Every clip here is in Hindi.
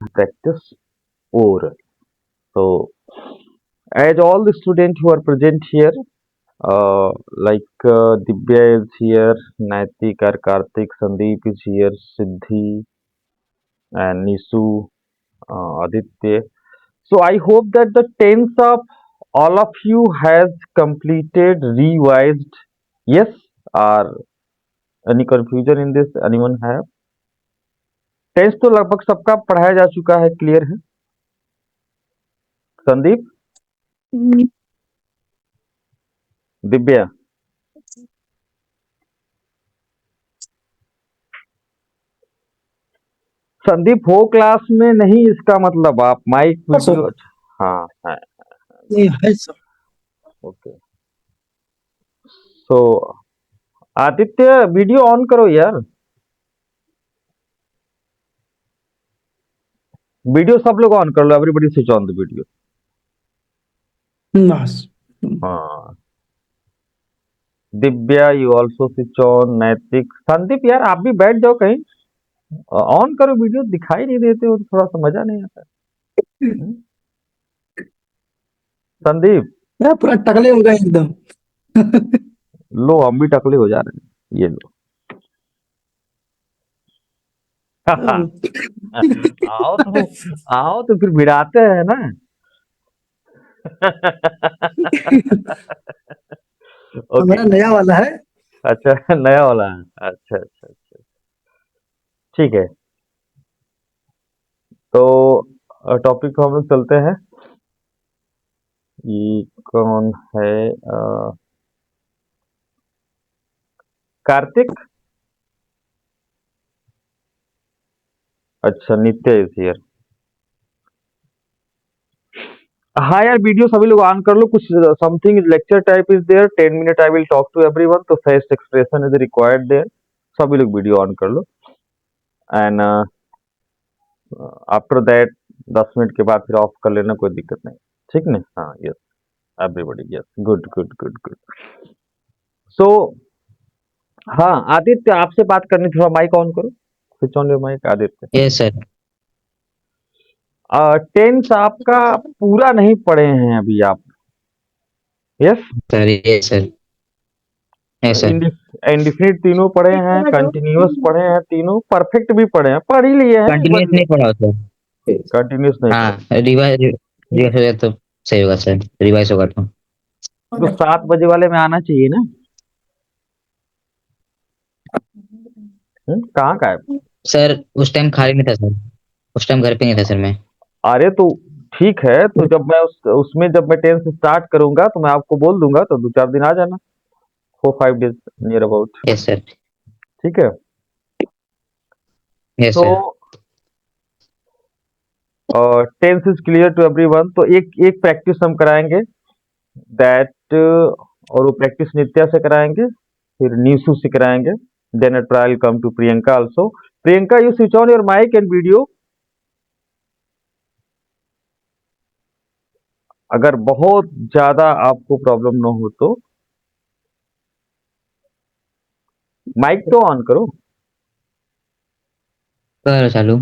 practice oral. So, as all the students who are present here, Divya is here, Naitik, Karthik, Sandeep is here, Siddhi, and Nisu, Aditya. So I hope that the tense of all of you has completed, revised. Yes, or any confusion in this? Anyone have? Tense तो लगभग सबका पढ़ाया जा चुका है, क्लियर है। संदीप, दिव्या, संदीप हो क्लास में नहीं, इसका मतलब आप माइक वीडियो। हाँ है, है sir. Okay. So Aditya video on करो यार, वीडियो सब लोग ऑन कर लो, everybody switch on the video. हाँ, Divya you also switch on, Naitik, Sandeep यार आप भी बैठ जाओ कहीं, ऑन करो वीडियो, दिखाई नहीं देते हो तो थोड़ा सा मजा नहीं आता। संदीप यार पूरा टकले हो गए एकदम। लो, हम भी टकले हो जा रहे हैं, ये लो। आओ तो फिर भिड़ाते हैं ना। हमारा ओके, नया वाला है। अच्छा नया वाला है, अच्छा अच्छा अच्छा, ठीक है। तो टॉपिक को हम लोग चलते हैं। ये कौन है? कार्तिक, अच्छा नित्य इज हियर। हाँ यार वीडियो सभी लोग ऑन कर लो, कुछ something lecture type is there, 10 minute I will talk to everyone, तो face expression is required there, सभी लोग वीडियो ऑन कर लो। एंड आफ्टर दैट 10 मिनट के बाद फिर ऑफ कर लेना, कोई दिक्कत नहीं, ठीक नहीं? हाँ yes, everybody yes, good good good good. So हाँ आदित्य, आपसे बात करनी, थोड़ा माइक ऑन करो, switch on your mic Aditya. Yes sir. Tense आपका पूरा नहीं पढ़े हैं अभी आप? Yes sir yes sir, yes sir. Indefinite तीनों पढ़े हैं, कंटिन्यूअस पढ़े हैं, तीनों परफेक्ट भी पढ़े हैं, पढ़ ही लिए हैं, कंटिन्यूस नहीं पढ़ा सर। कंटिन्यूस नहीं पढ़े। हाँ, रिवाइज रिवाइज हो जाए तो सही होगा सर, रिवाइज होगा तो 7 बजे वाले में आना चाहिए ना। कहाँ का है? सर उस टाइम खाली नहीं था सर, उस टाइम घर पे नहीं था सर मैं। अरे तो ठीक है, तो जब मैं उसमें जब मैं टेंस स्टार्ट करूंगा तो मैं आपको बोल दूंगा, तो 2-4 दिन आ जाना, 4-5 days near about, yes sir, ठीक है? यस तो sir. Tense is clear to everyone, तो एक एक प्रैक्टिस हम कराएंगे, दैट और वो प्रैक्टिस नित्या से कराएंगे, फिर नीसू से कराएंगे, then a trial come to Priyanka also. Priyanka you switch on your mic and video. अगर बहुत ज्यादा आपको प्रॉब्लम ना हो तो माइक तो ऑन करो। करो चालू।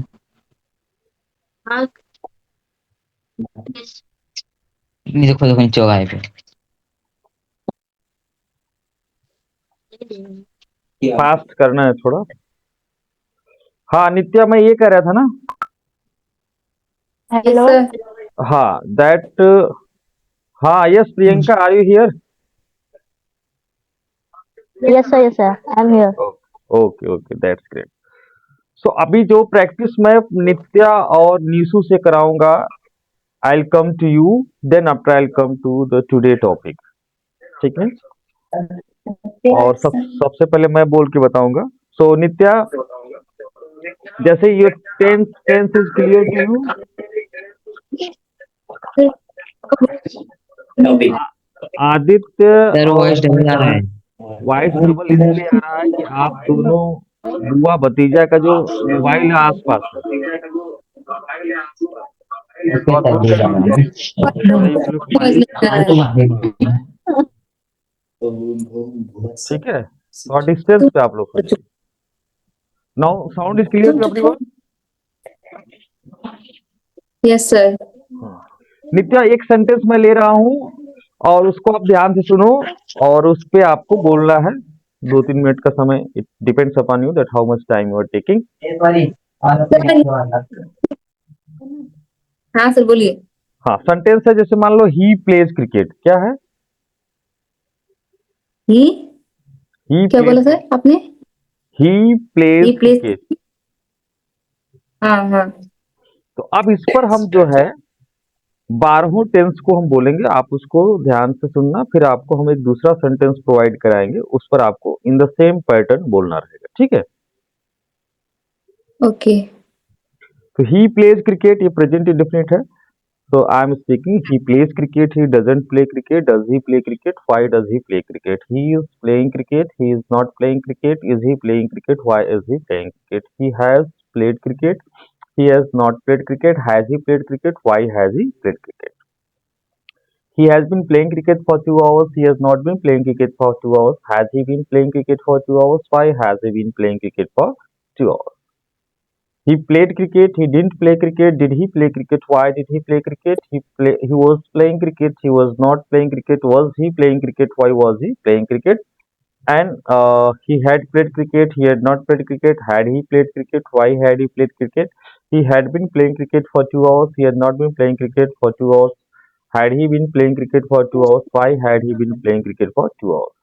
नहीं देखो देखो नीचे होगा है पे। फास्ट करना है थोड़ा। हाँ नित्या, मैं ये कह रहा था ना, हेलो। हाँ दैट, हाँ yes Priyanka, are you here? Yes sir I am here. Okay okay, that's great. So अभी जो प्रैक्टिस मैं नित्या और नीसू से कराऊंगा, I will come to you, then after I will come to the today topic, ठीक है? और सबसे पहले मैं बोल के बताऊंगा। सो नित्या, जैसे ये tense tense is clear to you? Aditya sir voice और डबल आ रहा है। वॉइस डबल इसलिए आ रहा है कि आप दोनों बुआ भतीजा का जो मोबाइल है आसपास है, थोड़ा दूर करके रखो, तभी हम लोग माइक, ठीक है? थोड़ा डिस्टेंस पे आप लोग हो जाइए। Now sound is clear to everyone? Yes, sir. Nitya, एक सेंटेंस मैं ले रहा हूँ और उसको आप ध्यान से सुनो और उस पे आपको बोलना है। 2-3 मिनट का समय, it depends upon you that how much time you are taking. हाँ सर, बोलिए। हाँ, सेंटेंस है जैसे मान लो ही प्लेज क्रिकेट, क्या है? ही ही क्या बोला प्लेज सर आपने? He plays he please. Cricket. हाँ हाँ। तो अब इस पर हम जो है 12 टेंस को हम बोलेंगे, आप उसको ध्यान से सुनना, फिर आपको हम एक दूसरा सेंटेंस प्रोवाइड कराएंगे, उस पर आपको इन द सेम पैटर्न बोलना रहेगा, ठीक है? ओके। तो ही प्लेज क्रिकेट, ये प्रेजेंट इंडेफिनिट है। So I'm speaking. He plays cricket. He doesn't play cricket. Does he play cricket? Why does he play cricket? He is playing cricket. He is not playing cricket. Is he playing cricket? Why is he playing cricket? He has played cricket. He has not played cricket. Has he played cricket? Why has he played cricket? He has been playing cricket for 2 hours. He has not been playing cricket for 2 hours. Has he been playing cricket for 2 hours? Why has he been playing cricket for 2 hours? He played cricket. He didn't play cricket. Did he play cricket? Why did he play cricket? He was playing cricket. He was not playing cricket. Was he playing cricket? Why was he playing cricket? And he had played cricket. He had not played cricket. Had he played cricket? Why had he played cricket? He had been playing cricket for 2 hours. He had not been playing cricket for 2 hours. Had he been playing cricket for 2 hours? Why had he been playing cricket for 2 hours?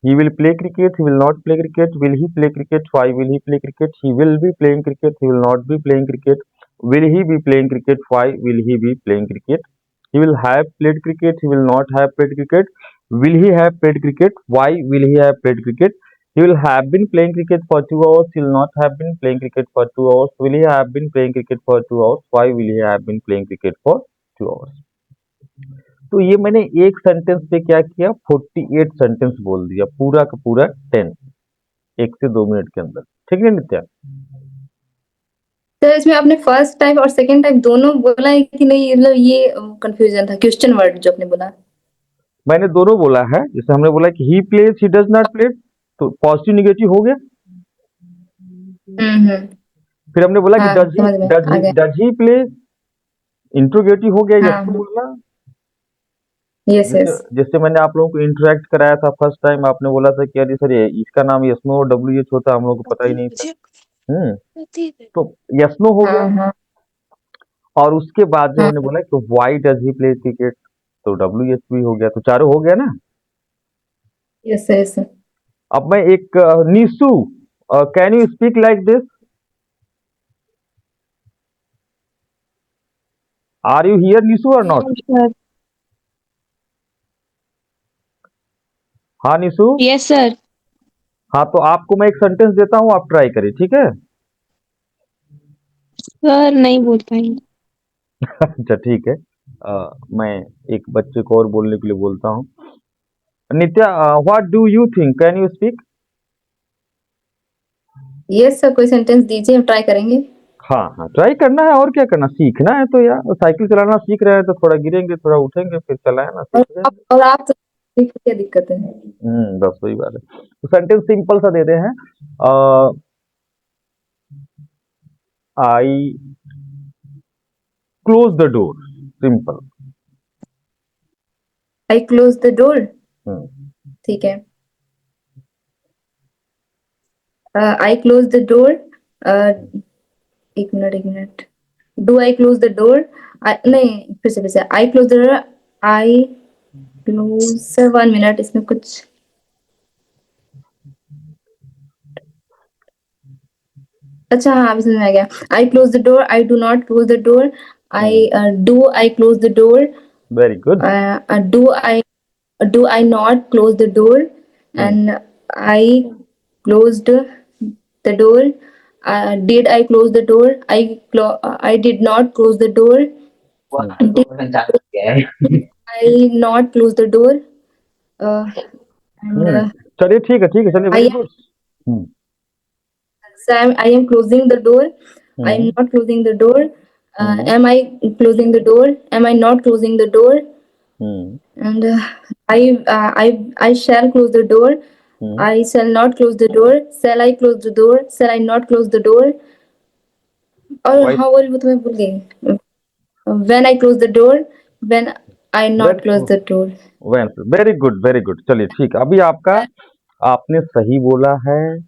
He will play cricket. He will not play cricket. Will he play cricket? Why will he play cricket? He will be playing cricket. He will not be playing cricket. Will he be playing cricket? Why will he be playing cricket? He will have played cricket. He will not have played cricket. Will he have played cricket? Why will he have played cricket? He will have been playing cricket for 2 hours. He will not have been playing cricket for 2 hours. Will he have been playing cricket for 2 hours? Why will he have been playing cricket for 2 hours? तो ये मैंने एक सेंटेंस पे क्या किया, 48 सेंटेंस बोल दिया, पूरा का पूरा 10, 1 से 2 मिनट के अंदर, ठीक है नित्या? सर इसमें आपने फर्स्ट टाइप और सेकंड टाइप दोनों बोला है कि नहीं? मतलब ये कंफ्यूजन था, क्वेश्चन वर्ड जो आपने बोला। मैंने दोनों बोला है। जैसे हमने बोला कि he plays, he does not play, तो पॉजिटिव निगेटिव हो गया। फिर हमने बोला कि हाँ, समझ में आ गया। डज ही प्ले, इंट्रोगेटिव हो गया, हाँ, यस बोलना। Yes yes. जैसे मैंने आप लोगों को इंटरेक्ट कराया था फर्स्ट टाइम, आपने बोला था कि अरे सर ये इसका नाम यस-नो और WH होता, हम लोगों को पता ही नहीं था। तो यस-नो हो गया। हाँ हाँ। और उसके बाद जो हाँ। हमने बोला कि why does he play cricket, तो WH भी हो गया, तो चारों हो गया ना। Yes yes. अब मैं एक Nishu, can you speak like this? Are you here Nishu और नॉट? हाँ निशु। Yes sir. हाँ, तो आपको मैं एक सेंटेंस देता हूँ, आप ट्राई करिए, ठीक है? सर नहीं बोल पाएंगे। अच्छा ठीक है। मैं एक बच्चे को और बोलने के लिए बोलता हूँ। Nitya, what do you think, can you speak? Yes sir, कोई सेंटेंस दीजिए, हम ट्राई करेंगे। हाँ हाँ, ट्राई करना है और क्या करना, सीखना है। तो यार साइकिल चलाना सीख रहे हैं तो थोड़ा गिरेंगे, थोड़ा उठेंगे, फिर चलाना सीख जाएंगे। और आप तो क्या दिक्कत है? बस वही बात है। तो सेंटेंस सिंपल सा दे रहे हैं, आई close the door, simple. I close the door, ठीक है। आई क्लोज द डोर, एक minute. Do I close the door? नहीं, फिर से आई close the door, I close. Sir 1 minute, इसमें कुछ अच्छा, हाँ अभी समझ में आ गया। आई close the door, I do not close the door, I do I close the door, very good. do I not close the door? And I closed the door. Did I close the door? I did not close the door. Did I not close the door? And चलिए ठीक है, चलिए, very good. so I am closing the door. I am not closing the door. Am I closing the door? Am I not closing the door? And I shall close the door. I shall not close the door. Shall I close the door? Shall I not close the door? और Why- हाँ, वो तुम्हें भूल गई। when I close the door, when I not Very close the door. Very good very good. चलिए ठीक है, अभी आपका आपने सही बोला है,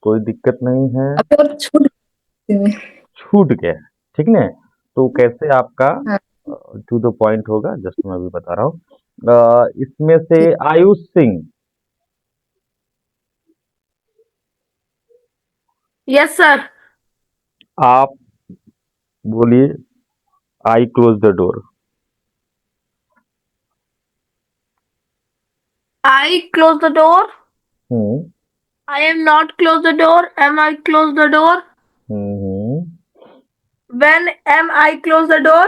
कोई दिक्कत नहीं है, अभी और छूट गई में। छूट गया है, ठीक है। तो कैसे आपका हाँ। टू द पॉइंट होगा, जस्ट मैं अभी बता रहा हूँ। इसमें से आयुष सिंह, यस सर। आप बोलिए आई close the door. I close the door. Hmm I am not close the door. Am I close the door? Hmm. When am I close the door?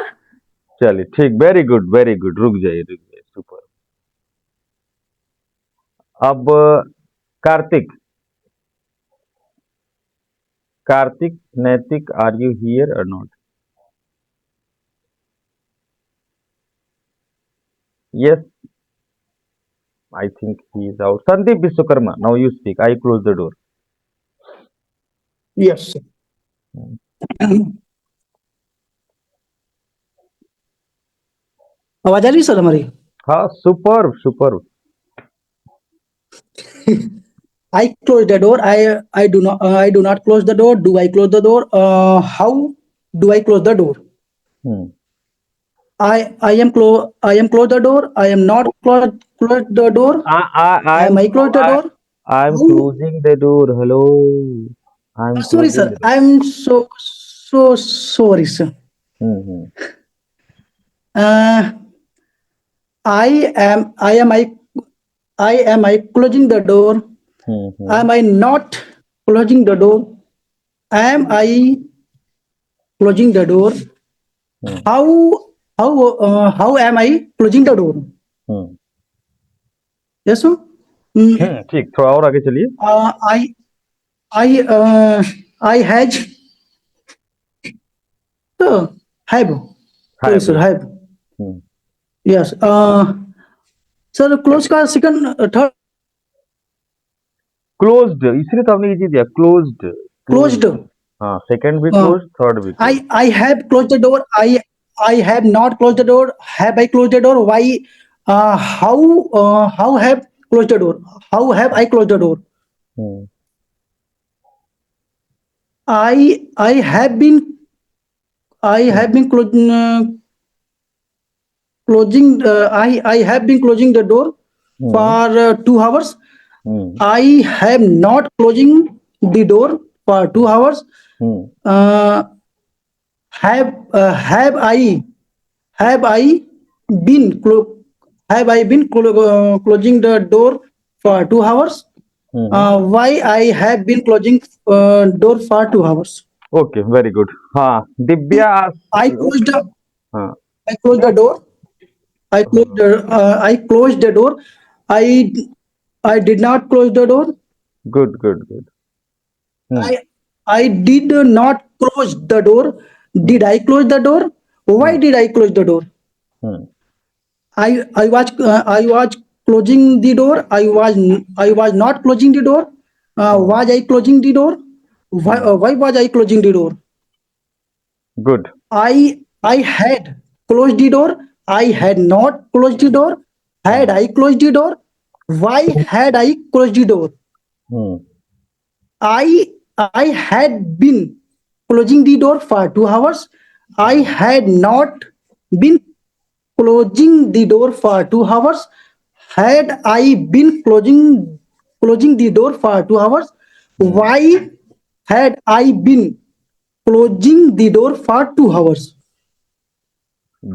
चलिए ठीक, वेरी गुड वेरी गुड। रुक जाइए, सुपर। अब कार्तिक, कार्तिक नैतिक, आर यू हियर और not? Yes, I think he is out. Sandeep Vishwakarma, now you speak, I close the door. Yes, sir. आवाज आ रही है सर हमारी? हाँ, super super. I close the door. I do not close the door. Do I close the door? How do I close the door? I am close the door. I am not close the door. Am I close the door? I'm How? closing the door. Hello, I'm Sorry, closing sir. the door. I'm so sorry, sir. Hmm. Uh, I am I closing the door? Hmm. Am I not closing the door? Am I closing the door? Hmm. How am I closing the door? Hmm. Yes, sir. ठीक, थोड़ा और आगे चलिए। I had have. Sorry, sir. Have. Hmm. Yes. Sir, close का second third Closed, इसलिए तो आपने इजी दिया, closed। closed. हाँ, सेकंड भी हाँ। closed, थर्ड भी closed। I have closed the door. I have not closed the door. Have I closed the door? Why? How have closed the door? How have I closed the door? Hmm. I have been closing. I have been closing the door for 2 hours. Hmm. I have not closing the door for 2 hours. Hmm. Have I been closing the door for 2 hours? Why I have been closing door for 2 hours? Okay, very good. हाँ, दिव्या। I closed the हाँ। I closed the door. I closed the door. I did not close the door. Good good good. I did not close the door. Did I close the door? Why did I close the door? I was closing the door. I was not closing the door. Was I closing the door? Why was I closing the door? Good. I had closed the door. I had not closed the door. Had I closed the door? Why had I closed the door? I had been closing the door for 2 hours. I had not been closing the door for 2 hours. Had I been closing the door for 2 hours? Why had I been closing the door for 2 hours?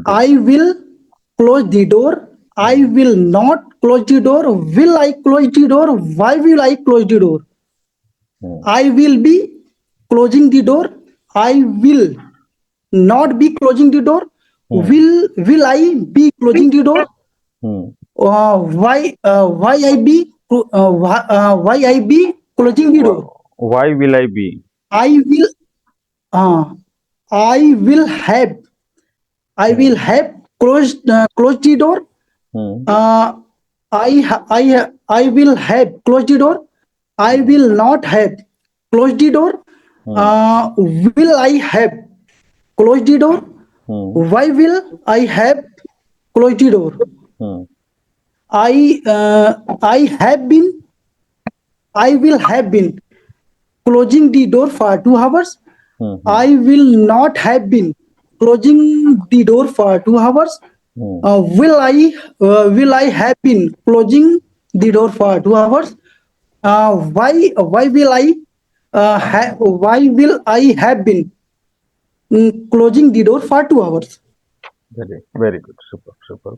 I will close the door. I will not close the door. Will I close the door? Why will I close the door? I will be closing the door. I will not be closing the door. Will I be closing the door? Why I be why I be closing the door? Why will I be? I will have closed the door. I will have closed the door. I will not have closed the door. Will I have closed the door? Why will I have closed the door? Hmm I have been, I will have been closing the door for 2 hours. I will not have been closing the door for 2 hours. Will I have been closing the door for 2 hours? Why will I have been closing the door for 2 hours? Very very good, super super.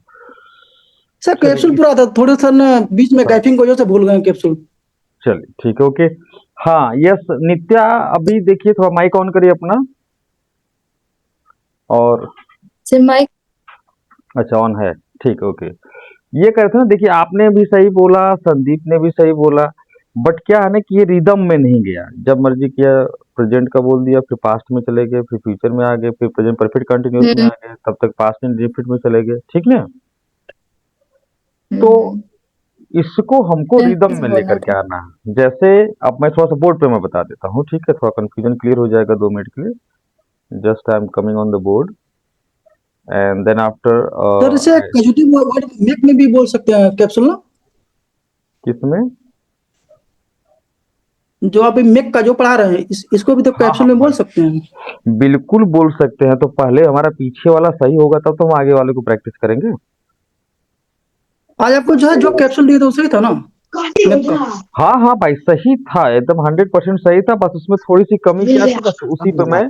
Sir capsule पूरा था, थोड़े सर ना बीच में गैपिंग की वजह से भूल गए कैप्सूल। चलिए ठीक है, ओके। हाँ यस नित्या, अभी देखिए थोड़ा माइक ऑन करिए अपना। और सर माइक अच्छा ऑन है, ठीक है, ओके। ये कहते हैं, देखिए आपने भी सही बोला, संदीप ने भी सही बोला, बट क्या है ना कि ये रिदम में नहीं गया। जब मर्जी किया प्रेजेंट का बोल दिया, फिर पास्ट में चले गए, फिर फ्यूचर में आ गए, फिर प्रेजेंट परफेक्ट कंटिन्यूअस में आ गए, तब तक पास्ट एंड इंडेफिनिट में चले गए, ठीक ना। तो इसको हमको रिदम में लेकर के आना है। जैसे अब मैं थोड़ा सा बोर्ड पे मैं बता देता हूँ, ठीक है, थोड़ा कंफ्यूजन क्लियर हो जाएगा 2 मिनट के लिए। Just I am coming on the board and then after sir इसे पॉजिटिव वर्ड मेक में भी बोल सकते हैं कैप्सूल ना, किसमें? जो आप मेक का जो पढ़ा रहे हैं इसको भी तो कैप्सूल में बोल सकते हैं। बिल्कुल बोल सकते हैं। तो पहले हमारा पीछे वाला सही होगा तब तो हम आगे वाले को प्रैक्टिस करेंगे। आज आपको जो है जो कैप्सूल दिया था वो सही था ना मेक का? हाँ हाँ भाई सही था, एकदम 100% सही था। बस उसमें थोड़ी सी कमी क्या थी, बस उसी पे मैं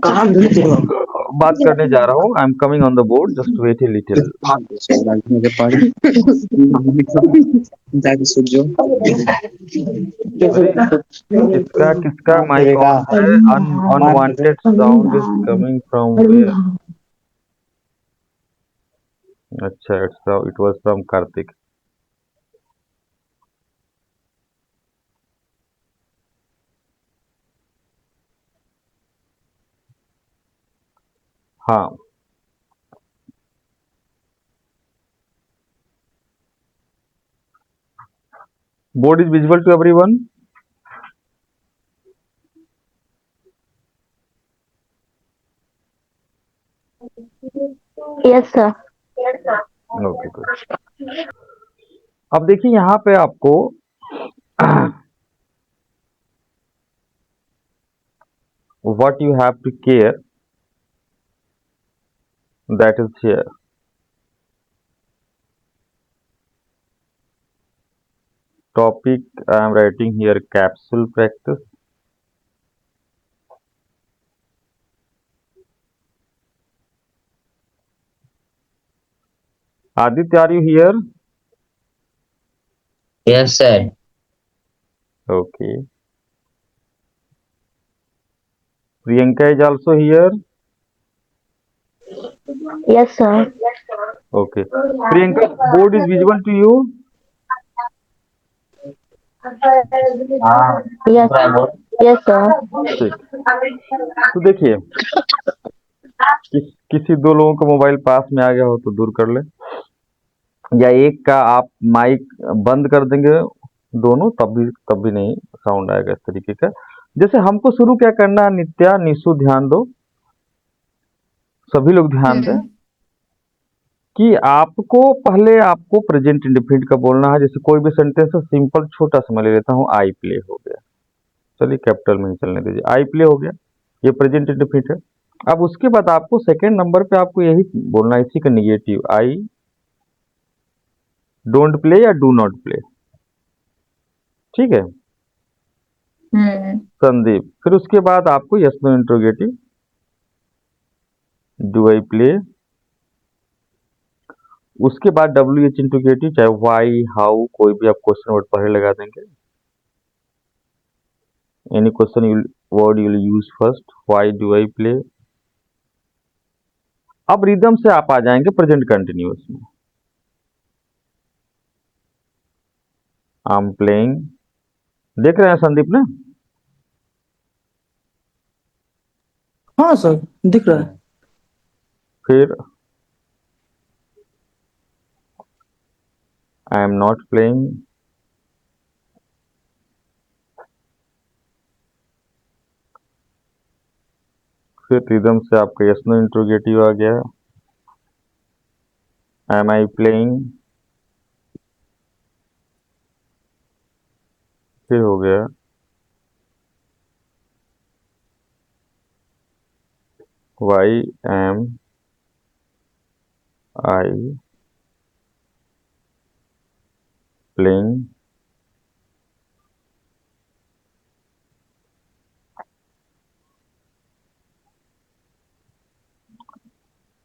बात करने जा रहा हूँ। I am coming on the board, just wait a little. किसका किसका माइक ऑन है? Unwanted sound is coming from where? अच्छा, इट वाज फ्रॉम कार्तिक। हाँ board is visible to everyone? Yes, sir. Okay good. अब देखिए यहाँ पे आपको what you have to care, that is here. Topic I am writing here, capsule practice. Aditya, are you here? Yes, sir. Okay. Priyanka is also here. Yes, sir. Okay. Priyanka, board is visible to you? Yes. Yes, sir. ठीक। तो देखिए किसी दो लोगों का मोबाइल पास में आ गया हो तो दूर कर ले, या एक का आप माइक बंद कर देंगे दोनों, तब भी नहीं साउंड आएगा इस तरीके का। जैसे हमको शुरू क्या करना है, नित्या निशु ध्यान दो, सभी लोग ध्यान दें कि आपको प्रेजेंट इंडेफिनिट का बोलना है। जैसे कोई भी सेंटेंस है सिंपल छोटा सा मैं ले लेता हूँ, आई प्ले हो गया, चलिए कैपिटल में ही चलने दीजिए, आई प्ले हो गया, ये प्रेजेंट इंडेफिनिट है। अब उसके बाद आपको सेकेंड नंबर पे आपको यही बोलना है, इसी का निगेटिव, आई डोंट प्ले या डू नॉट प्ले, ठीक है संदीप। फिर उसके बाद आपको yes no interrogative, do I play. उसके बाद डब्ल्यू एच इंट्रोगेटिव, चाहे वाई हाउ कोई भी आप क्वेश्चन वर्ड पहले लगा देंगे, any question word you will use first, why do I play. अब रिदम से आप आ जाएंगे प्रेजेंट कंटिन्यूअस में, आई एम प्लेइंग, देख रहे हैं संदीप ना? हाँ सर दिख रहा है। फिर आई एम नॉट प्लेइंग, फिर रिदम से आपका यस नो इंट्रोगेटिव आ गया, Am I playing? फिर हो गया why am I playing?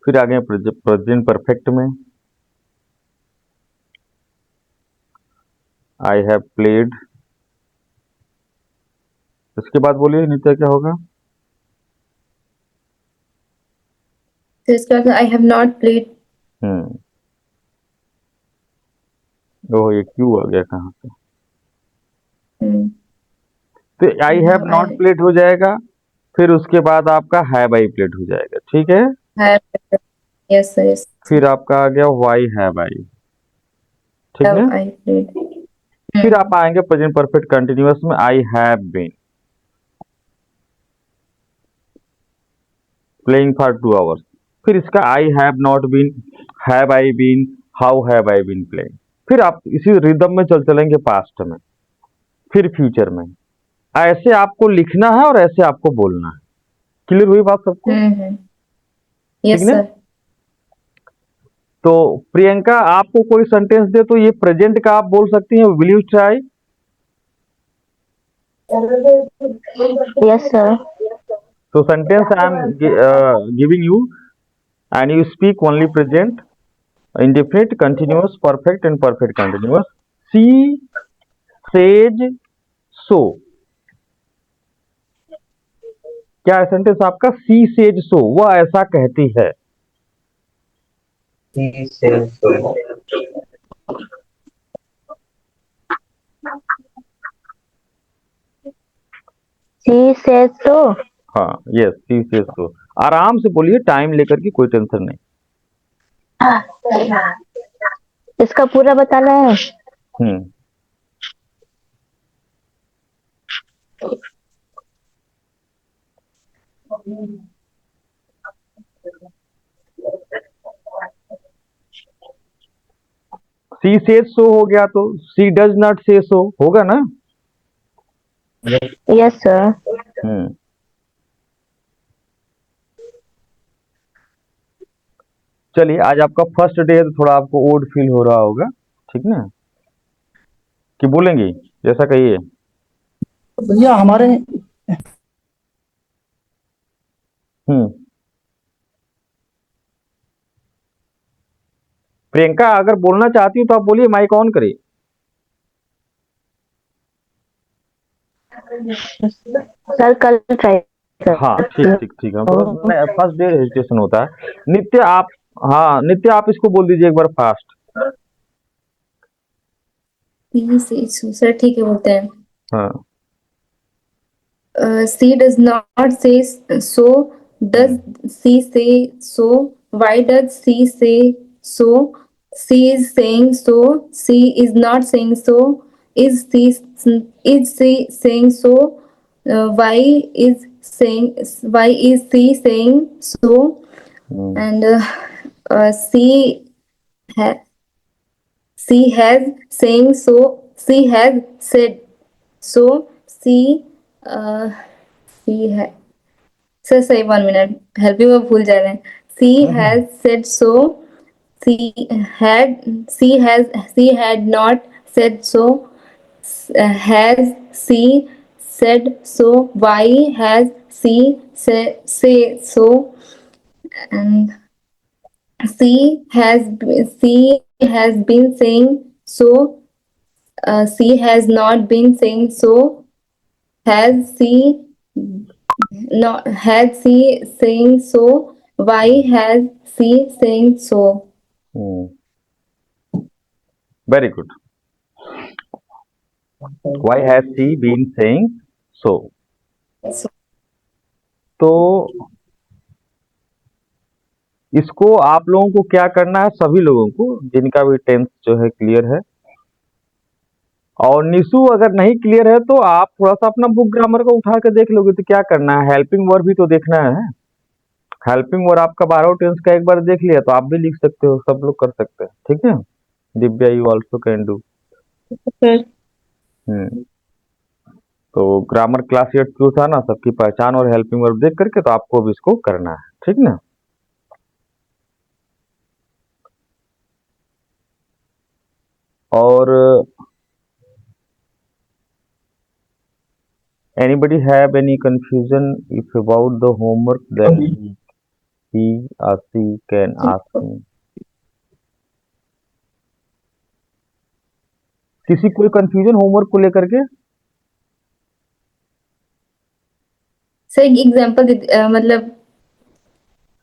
फिर आ गए प्रेजेंट परफेक्ट में आई हैव प्लेड। इसके बाद बोलिए नित्या क्या होगा? तो इसके बाद I have not played. ओह ये क्यों आ गया कहाँ से? Hmm. तो आई हैव नॉट प्लेड हो जाएगा, फिर उसके बाद आपका हैव आई प्लेड हो जाएगा, ठीक है। Have. Yes, sir. Yes. फिर आपका आ गया व्हाई हैव आई, ठीक Have है। I played? फिर आप आएंगे प्रेजेंट परफेक्ट कंटिन्यूअस में I have been playing for 2 hours. फिर इसका I have not been, have I been, how have I been playing. फिर आप इसी रिदम में चलेंगे पास्ट में, फिर फ्यूचर में। ऐसे आपको लिखना है और ऐसे आपको बोलना है। क्लियर हुई बात सबको? Yes, ठीक है? sir. तो प्रियंका आपको कोई सेंटेंस दे तो ये प्रेजेंट का आप बोल सकती हैं, will you try? Yes, sir. So sentence I am giving you, and you speak only present, indefinite, continuous, perfect and perfect continuous. She says so. क्या है सेंटेंस आपका? She says so, वह ऐसा कहती है। He says so. She says so. हाँ, यस, she says so। आराम से बोलिए, टाइम लेकर के, कोई टेंशन नहीं। इसका पूरा बताना है। हम्म सी सेज सो हो गया तो सी डज नॉट से सो होगा ना? Yes, sir. चलिए, आज आपका फर्स्ट डे है तो थोड़ा आपको ओड फील हो रहा होगा, ठीक ना? कि बोलेंगे जैसा कहिए। भैया हमारे प्रियंका अगर बोलना चाहती हो तो आप बोलिए, माइक ऑन करिए। सर कल ट्राई हाँ ठीक ठीक ठीक है, फर्स्ट डे रजिस्ट्रेशन होता है। नित्य आप, हाँ नित्य आप इसको बोल दीजिए एक बार फास्ट। सर ठीक है, बोलते हैं। हाँ She does not say so. Does she say so? Why does she say so? She is saying so. She is not saying so. Is she saying so? Why is she saying so? And she has saying so. She has said so. She has, sir सही 1 मिनट हेल्प यू, भूल जा रहे हैं। She has said so, she had not said so, has she said so, why has she say so, and she has been saying so, she has not been saying so, has she saying so? Why has she saying so? Very good. Why has she been saying so? तो इसको आप लोगों को क्या करना है, सभी लोगों को जिनका भी टेंस जो है क्लियर है, और निशु अगर नहीं क्लियर है तो आप थोड़ा सा अपना बुक ग्रामर को उठा के देख लोगे तो क्या करना है, हेल्पिंग वर्ब भी तो देखना है। हेल्पिंग वर्ब आपका 12 टेंस का एक बार देख लिया तो आप भी लिख सकते हो, सब लोग कर सकते हैं, ठीक है। Divya you also can do. Hmm तो ग्रामर क्लास 8 जो था ना, सबकी पहचान और हेल्पिंग वर्ब देख करके तो आपको भी इसको करना है, ठीक ना। और anybody have any confusion if about the homework, then he or she can ask me. किसी कोई कंफ्यूजन होमवर्क को लेकर के? सर एक एग्जांपल मतलब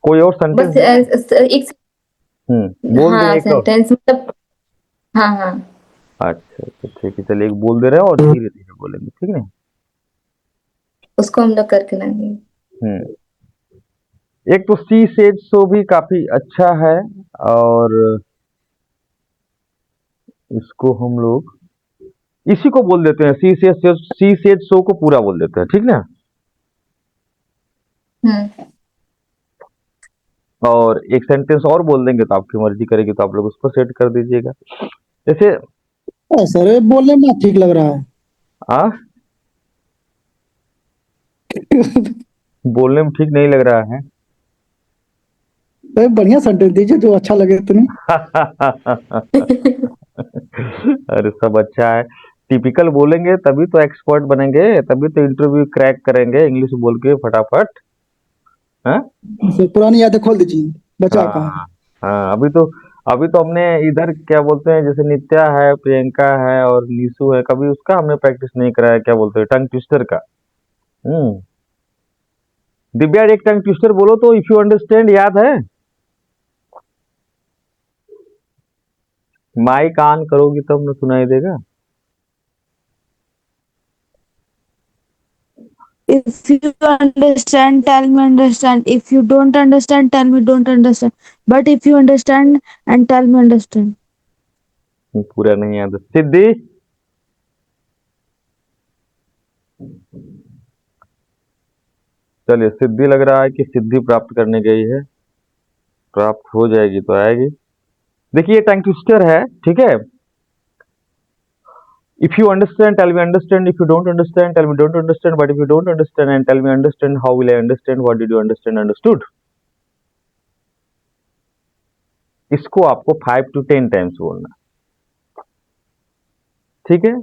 कोई और बस सेंटेंस? एक बोल हाँ दें एक और। सेंटेंस मतलब हाँ हाँ अच्छा तो ठीक है, चलिए एक बोल दे रहे हैं और धीरे धीरे बोलेंगे, ठीक है। उसको हम लोग करके लाएंगे। एक तो सी सेड सो भी काफी अच्छा है, और इसको हम लोग इसी को बोल देते हैं, सी सेड सो को पूरा बोल देते हैं, ठीक ना। और एक सेंटेंस और बोल देंगे तो आपकी मर्जी करेगी तो आप लोग उसको सेट कर दीजिएगा। जैसे सर बोलने में ठीक लग रहा है। आ बोलने में ठीक नहीं लग रहा है। बढ़िया सेंटेंस दीजिए जो अच्छा लगे तुम्हें। अरे सब अच्छा है, टिपिकल बोलेंगे तभी तो एक्सपर्ट बनेंगे, तभी तो इंटरव्यू क्रैक करेंगे इंग्लिश बोल के फटाफट। हाँ पुरानी यादें खोल दीजिए, बचा का है। हाँ हाँ, अभी तो हमने इधर क्या बोलते हैं, जैसे नित्या है, प्रियंका है और नीसू है, कभी उसका हमने प्रैक्टिस नहीं कराया, क्या बोलते हैं टंग ट्विस्टर का। दिव्या एक टंग ट्विस्टर बोलो तो, इफ यू अंडरस्टैंड, याद है? माइक ऑन करोगी तब न सुनाई देगा। If you understand, tell me understand. If you don't understand, tell me don't understand. But if you understand and tell me understand. पूरा नहीं याद। सिद्धि चलिए, सिद्धि लग रहा है कि सिद्धि प्राप्त करने गई है, प्राप्त हो जाएगी तो आएगी। देखिए ये टंग ट्विस्टर है, ठीक है। If you understand, tell me understand. If you don't understand, tell me don't understand. But if you don't understand and tell me understand, how will I understand? What did you understand? Understood? इसको आपको 5 to 10 टाइम्स बोलना, ठीक है।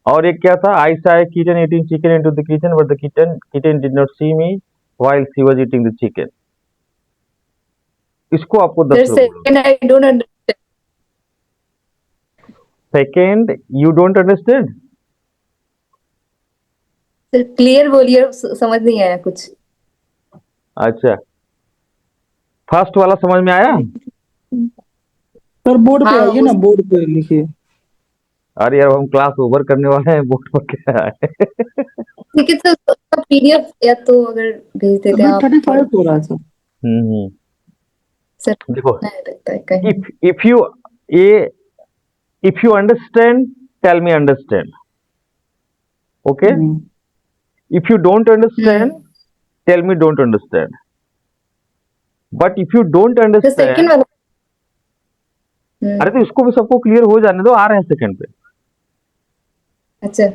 और एक क्या था, I saw a kitten eating chicken into the kitchen, but the kitten did not see me while she was eating the chicken. इसको आपको 10 सर बार बोलना। Second I don't understand. Second you don't understand. Sir clear बोलिए, समझ नहीं आया कुछ। अच्छा, फर्स्ट वाला समझ में आया? सर बोर्ड पे हाँ आइए ना, बोर्ड पे लिखिए। अरे यार हम क्लास ओवर करने वाले हैं, बोर्ड पर क्या है। ठीक है सर, उसका पीडीएफ या तो अगर भेज देते अभी आप। 35 हो रहा है सर। सर देखो, नहीं लगता है कहीं। if you understand, tell me understand. Okay? If you don't understand, tell me don't understand. But if you don't तो understand, सेकंड वाला अरे तो इसको भी सबको क्लियर हो जाने दो, आ रहे हैं सेकंड पे। अच्छा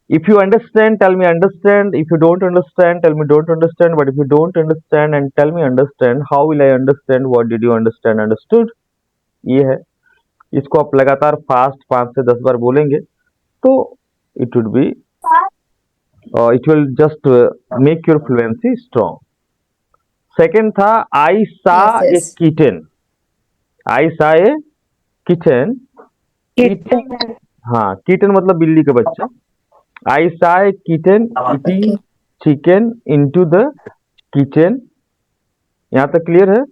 If you understand, tell me understand. If you don't understand, tell me don't understand. But if you don't understand and tell me understand, how will I understand? What did you understand? Understood? ये है। इसको आप लगातार फास्ट 5 से 10 बार बोलेंगे तो it would be it will just make your fluency strong. Second था I saw a yes kitten. I saw a kitten eating, हाँ kitten मतलब बिल्ली का बच्चा। I saw a kitten eating okay chicken into the kitchen. यहाँ तक क्लियर है?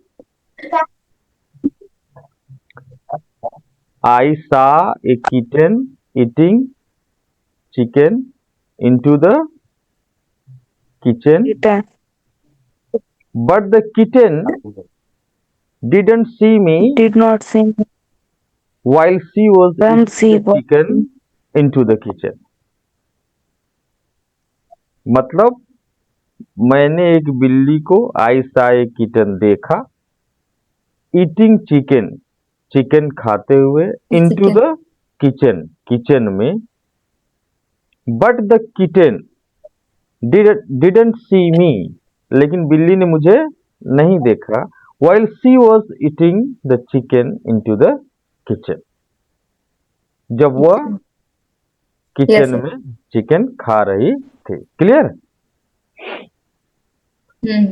I saw a kitten eating chicken into the kitchen, but the kitten didn't see me Did not sing while she was when eating she the was. chicken into the kitchen. मतलब मैंने एक बिल्ली को आई सा ए किटन देखा ईटिंग चिकन चिकन खाते हुए into Chicken. The kitchen kitchen में but the kitten didn't see me लेकिन बिल्ली ने मुझे नहीं देखा while she was eating the chicken into the kitchen जब वह Yes, किचन sir. में चिकन खा रही थी क्लियर Hmm.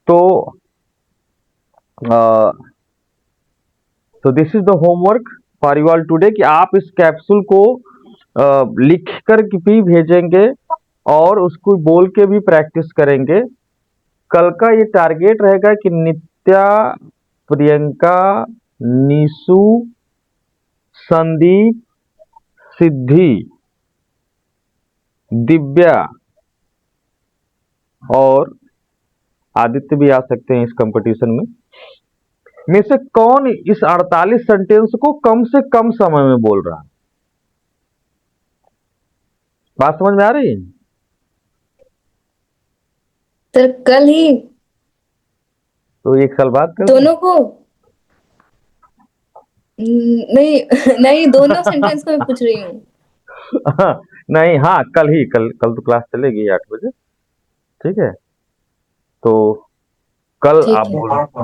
तो this is the homework for you all today कि आप इस कैप्सूल को लिख कर भी भेजेंगे और उसको बोल के भी प्रैक्टिस करेंगे कल का ये टारगेट रहेगा कि नित्या प्रियंका निशु संदीप सिद्धि दिव्या और आदित्य भी आ सकते हैं इस कंपटीशन में से कौन इस 48 सेंटेंस को कम से कम समय में बोल रहा है बात समझ में आ रही है सर कल ही तो एक साल बाद कर दोनों को नहीं नहीं दोनों सेंटेंस को मैं पूछ रही हूँ। नहीं हाँ कल तो क्लास चलेगी 8 बजे ठीक है तो कल ठीक आप है।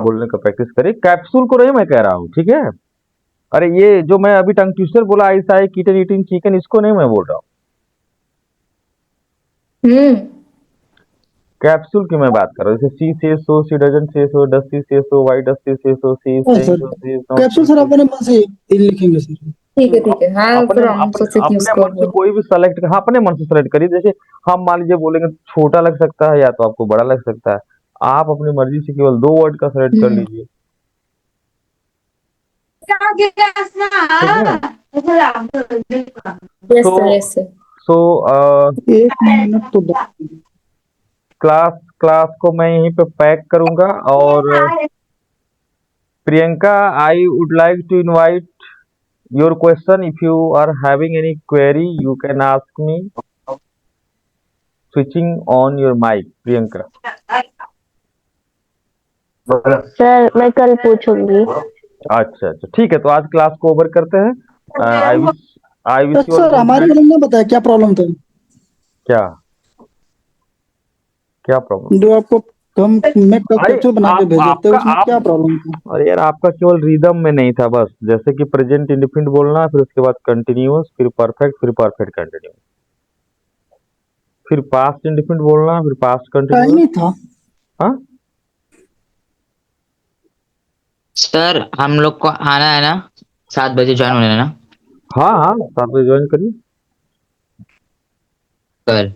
बोलने का प्रैक्टिस करिए कैप्सूल को नहीं मैं कह रहा हूँ ठीक है अरे ये जो मैं अभी टंग ट्विस्टर बोला ऐसा है कीटन ईटिंग चिकन इसको नहीं मैं बोल रहा हूँ कैप्सूल की मैं बात कर रहा हूँ जैसे सी say so C doesn't say so does C say so Y does C say so see हाँ से sir so see is not capsule sir अपने मन से लिखेंगे सर ठीक है हाँ अपने फिर हम अपने सोचे कि अपने उसको मन से कोई भी सेलेक्ट हाँ अपने मन से सेलेक्ट करिए जैसे हम मान लीजिए बोलेंगे छोटा लग सकता है या तो आपको बड़ा लग सकता है आप अपनी मर्जी से केवल 2 वर्ड का सेलेक्ट कर लीजिए ठीक है यस सर सो एक मिनट तो बता क्लास को मैं यहीं पे पैक करूंगा और Priyanka I would like to invite your question if you are having any query you can ask me switching on your mic Priyanka sir मैं कल पूछूंगी अच्छा ठीक है तो आज क्लास को ओवर करते हैं आई विश यू सर हमारे रूम में बताया क्या प्रॉब्लम था क्या क्या प्रॉब्लम जो आपको हम मैं कैप्सूल बना के भेजे थे उसमें आप क्या प्रॉब्लम था अरे यार आपका केवल रिदम में नहीं था बस जैसे कि प्रेजेंट इंडिफिनिट बोलना फिर उसके बाद कंटिन्यूअस फिर परफेक्ट कंटिन्यूअस फिर पास्ट इंडिफिनिट बोलना फिर पास्ट टाइम कंटिन्यूअस नहीं था हाँ सर हम लोग को आना है ना 7 बजे ज्वाइन होना है ना हाँ 7 बजे ज्वाइन करिए कल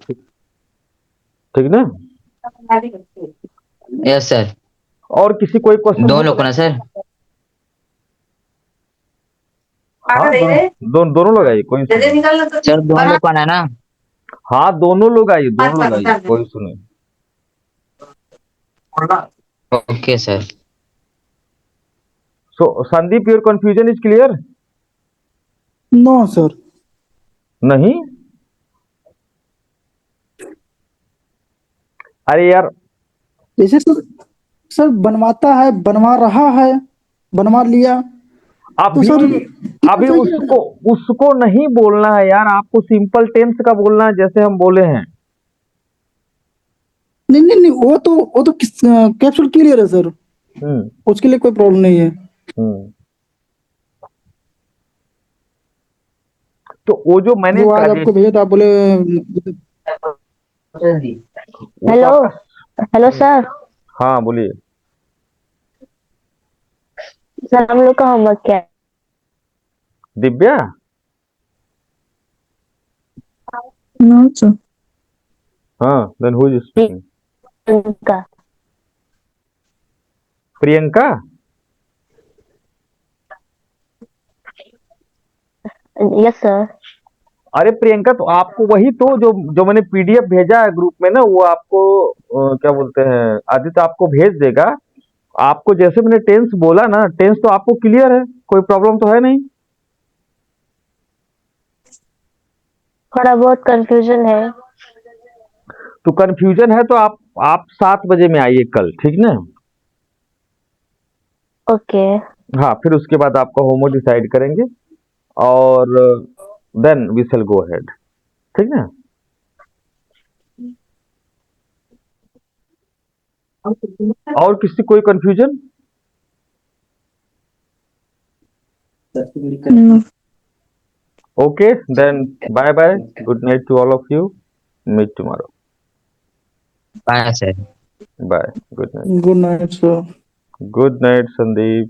ठीक ना यस सर और किसी कोई क्वेश्चन 2 लोग को ना सर हाँ दोनों लोग आइए कोई issue नहीं। सर 2 लोग को आना है ना हाँ दोनों लोग आइए कोई सुने okay sir so Sandeep your confusion is clear no sir नहीं अरे यार जैसे सर बनवाता है बनवा रहा है बनवा लिया तो सर अभी उसको नहीं बोलना है यार आपको सिंपल टेंस का बोलना है जैसे हम बोले हैं नहीं वो तो कैप्सूल क्लियर है सर उसके लिए कोई प्रॉब्लम नहीं है तो वो जो मैंने जो आज आपको भेजा था आप बोले हेलो सर हाँ बोलिए सर हम लोग का होमवर्क क्या है दिव्या No, sir. हाँ देन हु इज स्पीकिंग उनका प्रियंका यस सर अरे प्रियंका तो आपको वही तो जो मैंने पीडीएफ भेजा है ग्रुप में ना वो आपको क्या बोलते हैं आदित्य आपको भेज देगा आपको जैसे मैंने टेंस बोला ना टेंस तो आपको क्लियर है कोई प्रॉब्लम तो है नहीं थोड़ा बहुत कंफ्यूजन है तो कंफ्यूजन है तो आप 7 बजे में आइए कल, ठीक ना? ओके हाँ, फिर उसके बाद आपका होमवर्क डिसाइड करेंगे और then we shall go ahead, ठीक ना? और किसी कोई confusion? No. Okay, then bye bye. Good night to all of you. Meet tomorrow. हाँ sir. Bye. Good night. Good night, sir. Good night, Sandeep.